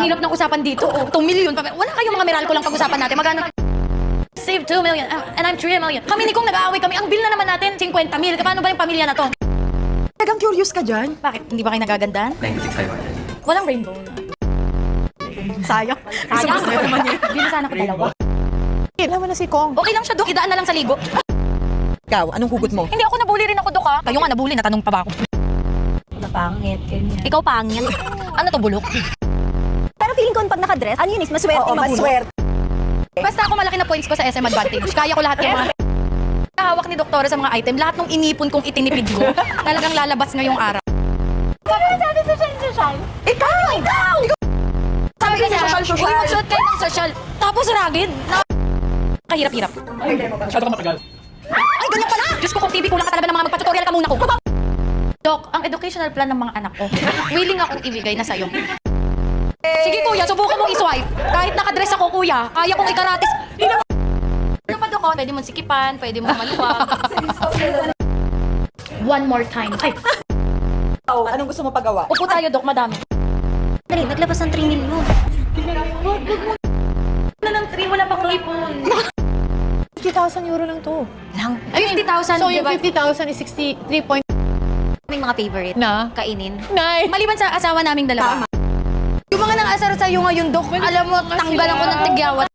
Hirap ng usapan dito. 2 million. Wala kayong mga Meralco lang pag-usapan natin. Magkano? Save 2 million. And I'm 3 million. Kami ni Kong nag-aaway kami. Ang bill na naman natin, 50 mil. Paano ba yung pamilya na to? Talagang curious ka dyan? Bakit? Hindi ba kayo nagagandaan? 96,500. Walang rainbow. Sayang. Sayang. Bili sana ko dalawa. Kailan mo na si Kong? Okay lang siya, Dok. Idaan na lang sa ligo. Ikaw, anong hugot mo? Hindi ako nabuli rin ako, Dok, ha? Kayo nga nabuli. Natanong pa ba ako? Pangit, ganyan. Ikaw pangit. Ano to, bulok? Pero feeling ko pag nakadress, ano yun is maswerte Oo, magulo. maswerte. Basta ako malaki na points ko sa SM Advantage. Kaya ko lahat yung mga hawak ni Doktora sa mga item. Lahat ng inipon kong itinipid ko, talagang lalabas ngayong araw. Ano sabi social? Ikaw! Sabi ka niya, uy, magsuot kayo ng social. Tapos ragid. Kahirap-hirap. Masyado ka matagal. Ay, ganyan pala! Diyos ko, kung TV kulang ka talaga ng mga magpa-tutorial ka muna ko. Dok, ang educational plan ng mga anak ko, willing akong ibigay na sa'yo. Sige kuya, subukan mong i-swipe. Kahit nakadress ako kuya, kaya kong ikaratis. Ano pa Dok? Pwede mong sikipan, pwede mong maluwag. One more time. Ay, Oh, anong gusto mo pagawa? upo tayo Dok, madami. Dali, naglabas ng 3 million. Wala ng 3, wala pang ipon. 50,000 euro lang to. Lang. Ay, 50,000, So di yung ba? 50,000 is 63 point May mga favorite na. kainin. Nine. Maliban sa asawa naming dalawa. Yung mga nang-asar sa'yo ngayon, Dok, alam mo, tanggalan ko ng tigyawat.